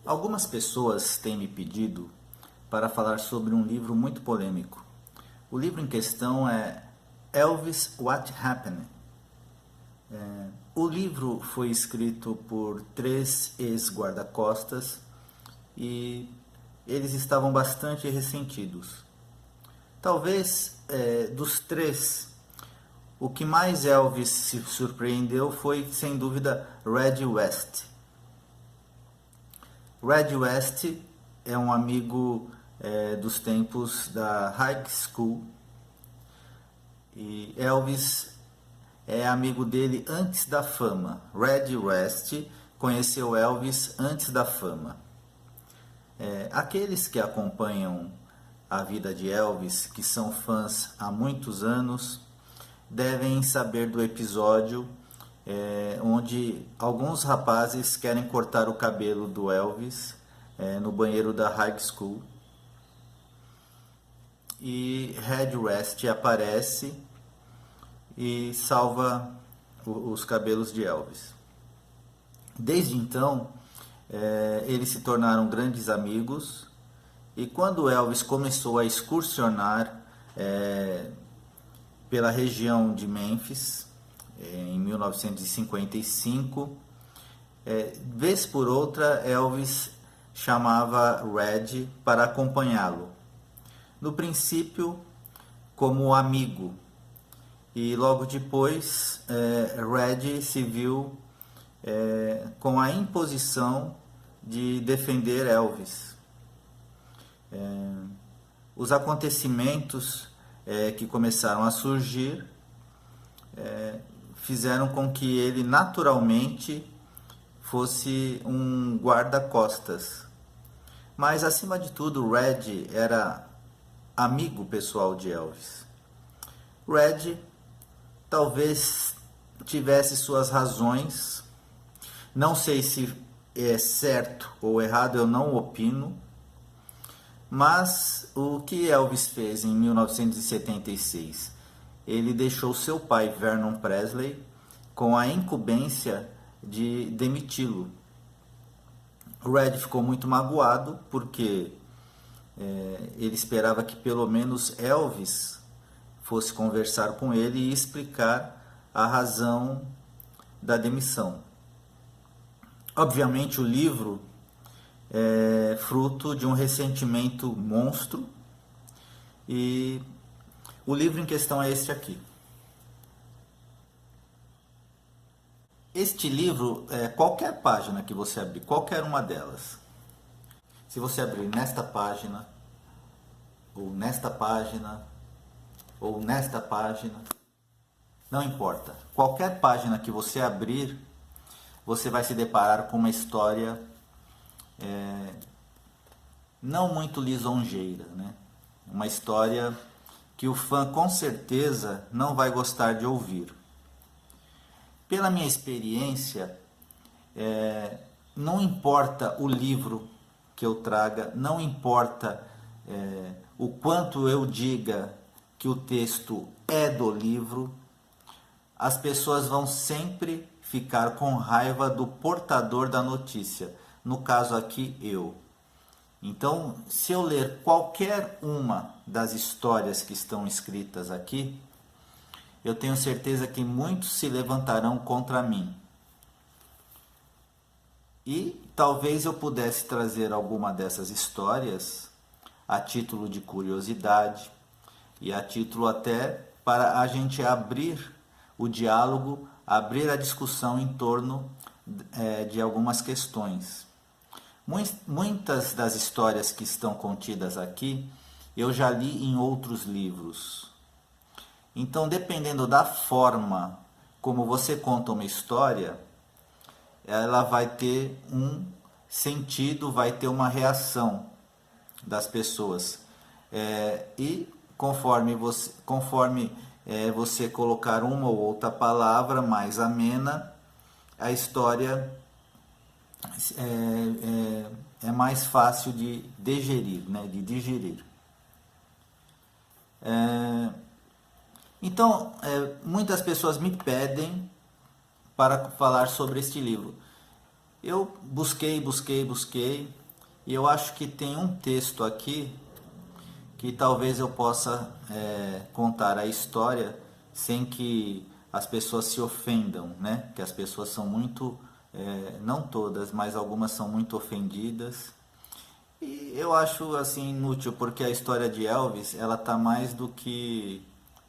Algumas pessoas têm me pedido para falar sobre um livro muito polêmico. O livro em questão é Elvis: What Happened? O livro foi escrito por 3 ex-guarda-costas e eles estavam bastante ressentidos. Talvez dos 3, o que mais Elvis se surpreendeu foi, sem dúvida, Red West. Red West é um amigo dos tempos da high school e Elvis é amigo dele antes da fama. Red West conheceu Elvis antes da fama. Aqueles que acompanham a vida de Elvis, que são fãs há muitos anos, devem saber do episódio onde alguns rapazes querem cortar o cabelo do Elvis no banheiro da high school. E Red West aparece e salva os cabelos de Elvis. Desde então, eles se tornaram grandes amigos, e quando Elvis começou a excursionar pela região de Memphis, em 1955, vez por outra Elvis chamava Red para acompanhá-lo. No princípio, como amigo, e logo depois Red se viu com a imposição de defender Elvis. Os acontecimentos que começaram a surgir fizeram com que ele naturalmente fosse um guarda-costas. Mas acima de tudo, Red era amigo pessoal de Elvis. Red talvez tivesse suas razões, não sei se é certo ou errado, eu não opino, mas o que Elvis fez em 1976? Ele deixou seu pai, Vernon Presley, com a incumbência de demiti-lo. Red ficou muito magoado porque ele esperava que pelo menos Elvis fosse conversar com ele e explicar a razão da demissão. Obviamente o livro é fruto de um ressentimento monstro, e o livro em questão é este aqui. Este livro, qualquer página que você abrir, qualquer uma delas, se você abrir nesta página, ou nesta página, ou nesta página, não importa. Qualquer página que você abrir, você vai se deparar com uma história não muito lisonjeira, né? Uma história que o fã com certeza não vai gostar de ouvir. Pela minha experiência, não importa o livro que eu traga, não importa o quanto eu diga que o texto é do livro, as pessoas vão sempre ficar com raiva do portador da notícia, no caso aqui eu. Então, se eu ler qualquer uma das histórias que estão escritas aqui, eu tenho certeza que muitos se levantarão contra mim. E talvez eu pudesse trazer alguma dessas histórias a título de curiosidade e a título até para a gente abrir o diálogo, abrir a discussão em torno de algumas questões. Muitas das histórias que estão contidas aqui eu já li em outros livros. Então, dependendo da forma como você conta uma história, ela vai ter um sentido, vai ter uma reação das pessoas. E conforme você colocar uma ou outra palavra mais amena, a história é mais fácil de digerir, né? Então, muitas pessoas me pedem para falar sobre este livro. Eu busquei, e eu acho que tem um texto aqui que talvez eu possa contar a história sem que as pessoas se ofendam, né? Que as pessoas são muito, não todas, mas algumas são muito ofendidas. E eu acho assim inútil, porque a história de Elvis, ela tá mais do que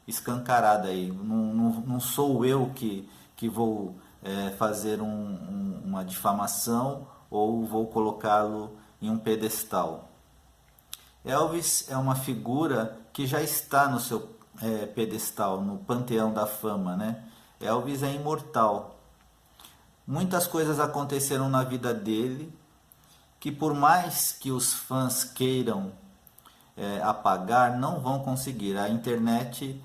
escancarada aí. Não sou eu que vou fazer uma difamação ou vou colocá-lo em um pedestal. Elvis é uma figura que já está no seu pedestal, no panteão da fama, né? Elvis é imortal. Muitas coisas aconteceram na vida dele que, por mais que os fãs queiram apagar, não vão conseguir. A internet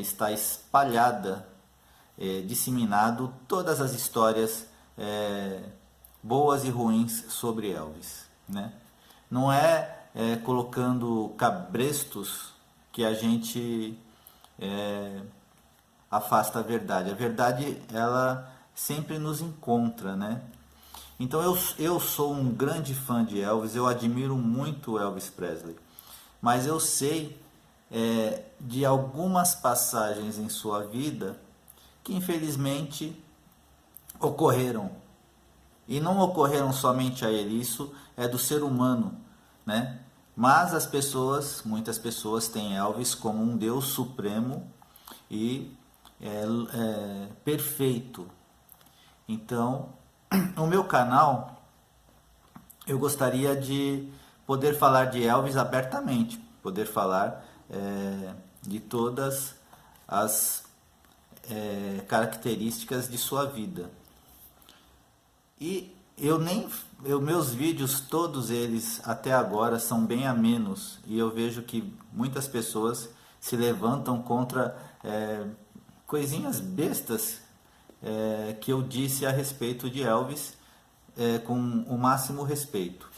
está espalhada, disseminado todas as histórias boas e ruins sobre Elvis, né? Não colocando cabrestos que a gente afasta a verdade. A verdade, ela sempre nos encontra, né? Então eu sou um grande fã de Elvis, eu admiro muito Elvis Presley, mas eu sei de algumas passagens em sua vida que infelizmente ocorreram. E não ocorreram somente a ele, isso é do ser humano, né? Mas muitas pessoas têm Elvis como um Deus supremo e perfeito. Então, no meu canal, eu gostaria de poder falar de Elvis abertamente, poder falar de todas as características de sua vida. E meus vídeos, todos eles até agora são bem amenos, e eu vejo que muitas pessoas se levantam contra coisinhas bestas que eu disse a respeito de Elvis, com o máximo respeito.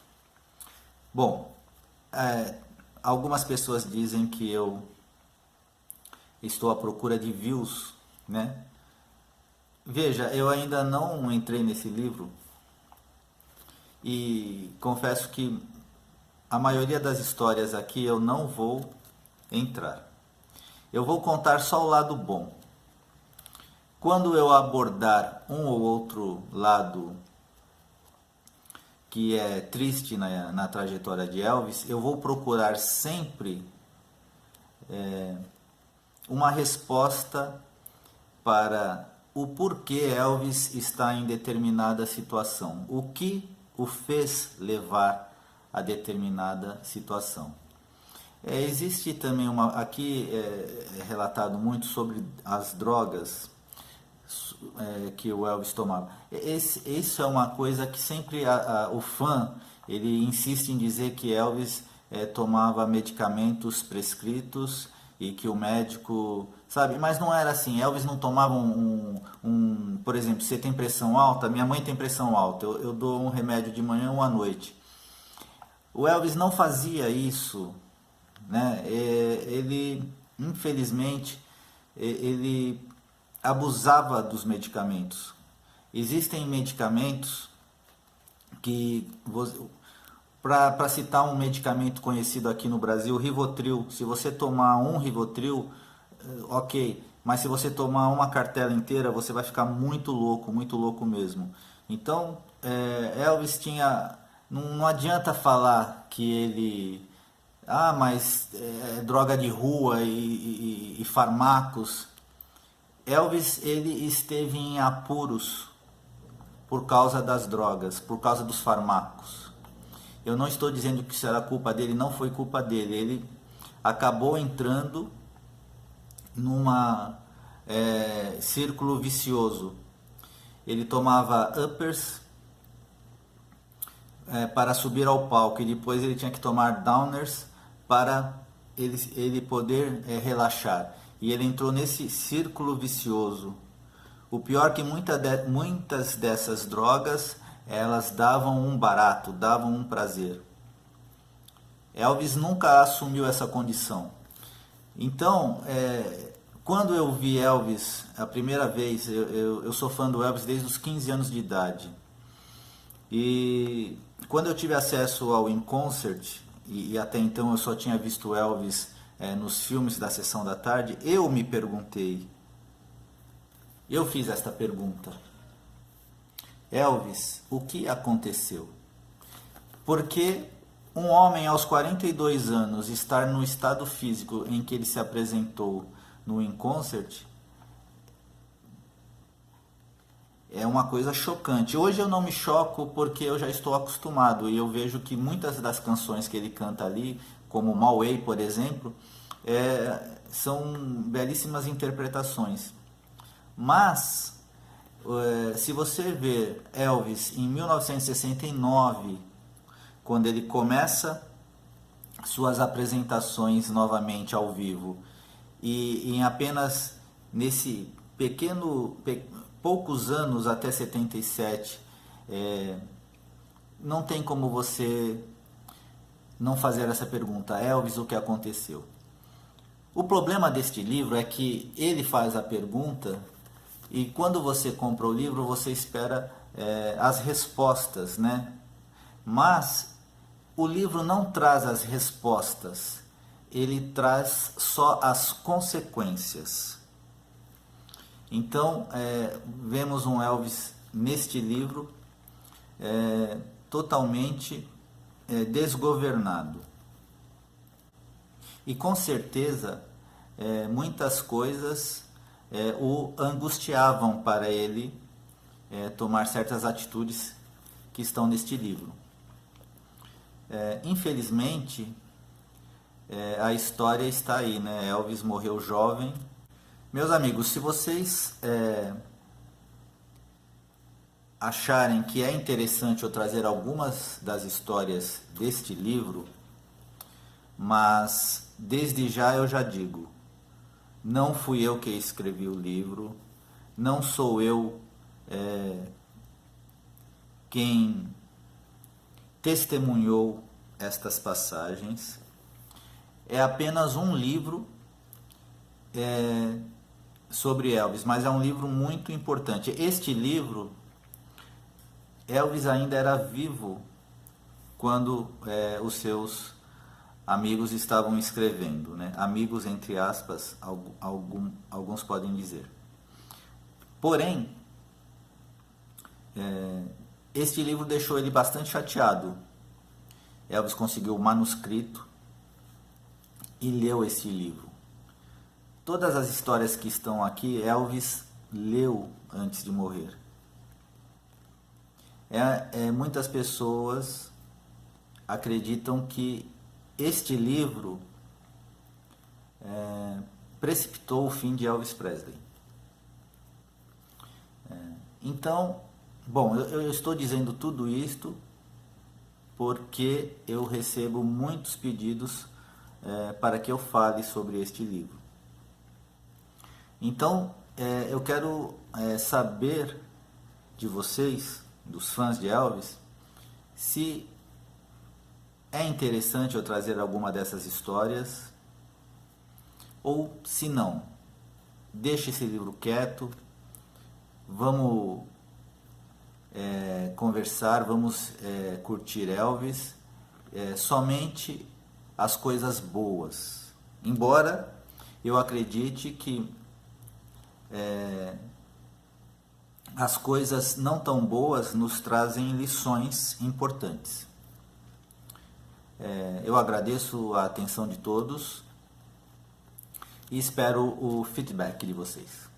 Bom, algumas pessoas dizem que eu estou à procura de views, né? Veja, eu ainda não entrei nesse livro e confesso que a maioria das histórias aqui eu não vou entrar. Eu vou contar só o lado bom. Quando eu abordar um ou outro lado que é triste na trajetória de Elvis, eu vou procurar sempre uma resposta para o porquê Elvis está em determinada situação, o que o fez levar a determinada situação. Existe também aqui relatado muito sobre as drogas que o Elvis tomava. Isso é uma coisa que sempre o fã ele insiste em dizer que Elvis tomava medicamentos prescritos e que o médico, sabe, mas não era assim. Elvis não tomava por exemplo, você tem pressão alta, minha mãe tem pressão alta, eu dou um remédio de manhã ou à noite. O Elvis não fazia isso, né? Ele, infelizmente, ele abusava dos medicamentos. Existem medicamentos que, para citar um medicamento conhecido aqui no Brasil, Rivotril. Se você tomar um Rivotril, ok, mas se você tomar uma cartela inteira, você vai ficar muito louco mesmo. Então, Elvis tinha... Não adianta falar que ele... mas droga de rua e farmacos. Elvis, ele esteve em apuros por causa das drogas, por causa dos farmacos. Eu não estou dizendo que isso era culpa dele, não foi culpa dele. Ele acabou entrando numa círculo vicioso. Ele tomava uppers para subir ao palco, e depois ele tinha que tomar downers para ele poder relaxar. E ele entrou nesse círculo vicioso. O pior é que muitas dessas drogas, elas davam um barato, davam um prazer. Elvis nunca assumiu essa condição. Então, quando eu vi Elvis a primeira vez, eu sou fã do Elvis desde os 15 anos de idade. E quando eu tive acesso ao In Concert, e até então eu só tinha visto Elvis nos filmes da sessão da tarde, eu me perguntei, eu fiz esta pergunta: Elvis, o que aconteceu? Porque um homem aos 42 anos estar no estado físico em que ele se apresentou no In Concert é uma coisa chocante. Hoje eu não me choco porque eu já estou acostumado e eu vejo que muitas das canções que ele canta ali, como My Way, por exemplo, são belíssimas interpretações. Mas, se você ver Elvis em 1969, quando ele começa suas apresentações novamente ao vivo, e em apenas nesse poucos anos até 77, não tem como você não fazer essa pergunta: Elvis, o que aconteceu? O problema deste livro é que ele faz a pergunta e quando você compra o livro você espera as respostas, né? Mas o livro não traz as respostas, ele traz só as consequências. Então, vemos um Elvis neste livro totalmente desgovernado. E com certeza, muitas coisas o angustiavam para ele tomar certas atitudes que estão neste livro. Infelizmente, a história está aí, né? Elvis morreu jovem. Meus amigos, se vocês acharem que é interessante eu trazer algumas das histórias deste livro, mas desde já eu já digo, não fui eu que escrevi o livro, não sou eu quem testemunhou estas passagens, é apenas um livro sobre Elvis, mas é um livro muito importante. Este livro, Elvis ainda era vivo quando os seus amigos estavam escrevendo, né? Amigos entre aspas, alguns podem dizer. Porém, este livro deixou ele bastante chateado. Elvis conseguiu o manuscrito e leu esse livro. Todas as histórias que estão aqui, Elvis leu antes de morrer. Muitas pessoas acreditam que este livro precipitou o fim de Elvis Presley. Então, bom, eu estou dizendo tudo isto porque eu recebo muitos pedidos para que eu fale sobre este livro. Então, eu quero saber de vocês, dos fãs de Elvis, se é interessante eu trazer alguma dessas histórias ou se não, deixe esse livro quieto, vamos conversar, vamos curtir Elvis, somente as coisas boas. Embora eu acredite que as coisas não tão boas nos trazem lições importantes. Eu agradeço a atenção de todos e espero o feedback de vocês.